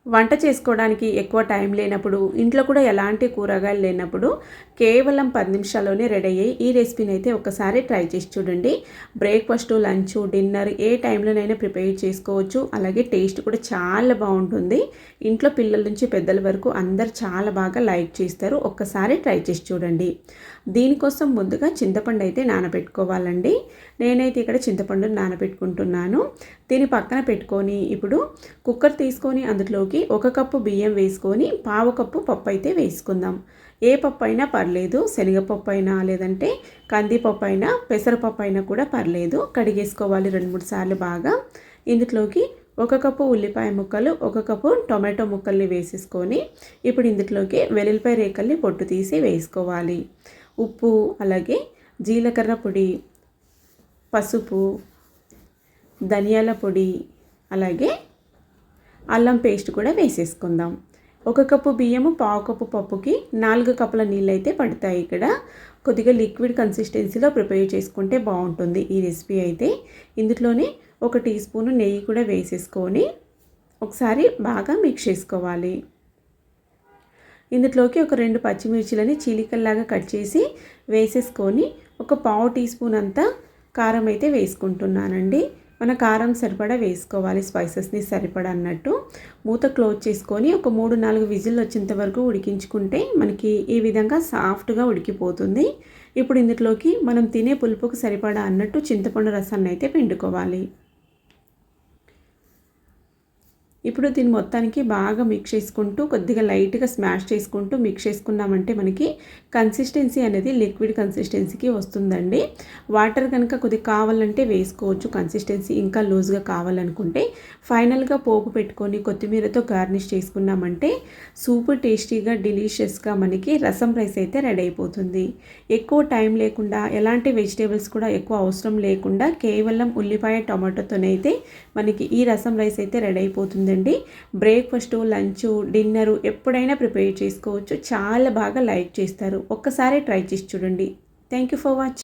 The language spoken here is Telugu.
వంట చేసుకోవడానికి ఎక్కువ టైం లేనప్పుడు, ఇంట్లో కూడా ఎలాంటి కూరగాయలు లేనప్పుడు కేవలం 10 నిమిషాల్లోనే రెడీ అయ్యే ఈ రెసిపీని అయితే ఒకసారి ట్రై చేసి చూడండి. బ్రేక్‌ఫాస్ట్, లంచ్, డిన్నర్ ఏ టైంలోనైనా ప్రిపేర్ చేసుకోవచ్చు. అలాగే టేస్ట్ కూడా చాలా బాగుంటుంది. ఇంట్లో పిల్లల నుంచి పెద్దల వరకు అందరూ చాలా బాగా లైక్ చేస్తారు. ఒక్కసారి ట్రై చేసి చూడండి. దీనికోసం ముందుగా చింతపండు అయితే నానబెట్టుకోవాలండి. నేనైతే ఇక్కడ చింతపండుని నానబెట్టుకుంటున్నాను. దీన్ని పక్కన పెట్టుకొని ఇప్పుడు కుక్కర్ తీసుకొని అందులోకి 1 కప్పు బియ్యం వేసుకొని పావు కప్పు పప్పు అయితే వేసుకుందాం. ఏ పప్పు అయినా పర్లేదు, శనగపప్పు అయినా లేదంటే కందిపప్పు అయినా పెసరపప్పు అయినా కూడా పర్లేదు. కడిగేసుకోవాలి 2-3 సార్లు బాగా. ఇందులోకి 1 కప్పు ఉల్లిపాయ ముక్కలు, 1 కప్పు టొమాటో ముక్కల్ని వేసేసుకొని ఇప్పుడు ఇందులోకి వెల్లుల్లిపాయ రేకల్ని పొట్టు తీసి వేసుకోవాలి. ఉప్పు, అలాగే జీలకర్ర పొడి, పసుపు, ధనియాల పొడి, అలాగే అల్లం పేస్ట్ కూడా వేసేసుకుందాం. 1 కప్పు బియ్యము, పావు కప్పు పప్పుకి 4 కప్పుల నీళ్ళు అయితే పడతాయి. ఇక్కడ కొద్దిగా లిక్విడ్ కన్సిస్టెన్సీలో ప్రిపేర్ చేసుకుంటే బాగుంటుంది ఈ రెసిపీ అయితే. ఇందులోనే 1 టీ స్పూన్ నెయ్యి కూడా వేసేసుకొని ఒకసారి బాగా మిక్స్ చేసుకోవాలి. ఇందులోకి ఒక 2 పచ్చిమిర్చిలని చీలికల్లాగా కట్ చేసి వేసేసుకొని ఒక పావు టీ స్పూన్ అంతా కారం అయితే వేసుకుంటున్నానండి. మన కారం సరిపడా వేసుకోవాలి, స్పైసెస్ని సరిపడా అన్నట్టు. మూత క్లోజ్ చేసుకొని ఒక 3-4 విజిల్ వచ్చేంత వరకు ఉడికించుకుంటే మనకి ఈ విధంగా సాఫ్ట్గా ఉడికిపోతుంది. ఇప్పుడు ఇందులోకి మనం తినే పులుపుకు సరిపడా అన్నట్టు చింతపండు రసాన్ని అయితే పిండుకోవాలి. ఇప్పుడు దీన్ని మొత్తానికి బాగా మిక్స్ చేసుకుంటూ కొద్దిగా లైట్గా స్మాష్ చేసుకుంటూ మిక్స్ చేసుకున్నామంటే మనకి కన్సిస్టెన్సీ అనేది లిక్విడ్ కన్సిస్టెన్సీకి వస్తుందండి. వాటర్ కనుక కొద్దిగా కావాలంటే వేసుకోవచ్చు, కన్సిస్టెన్సీ ఇంకా లూజ్గా కావాలనుకుంటే. ఫైనల్గా పోపు పెట్టుకొని కొత్తిమీరతో గార్నిష్ చేసుకున్నామంటే సూపర్ టేస్టీగా డెలీషియస్గా మనకి రసం రైస్ అయితే రెడీ అయిపోతుంది. ఎక్కువ టైం లేకుండా, ఎలాంటి వెజిటేబుల్స్ కూడా ఎక్కువ అవసరం లేకుండా కేవలం ఉల్లిపాయ టమాటోతోనైతే మనకి ఈ రసం రైస్ అయితే రెడీ అయిపోతుంది. బ్రేక్ఫాస్ట్, లంచ్, డిన్నర్ ఎప్పుడైనా ప్రిపేర్ చేసుకోవచ్చు. చాలా బాగా లైక్ చేస్తారు. ఒక్కసారి ట్రై చేసి చూడండి. Thank you for watching.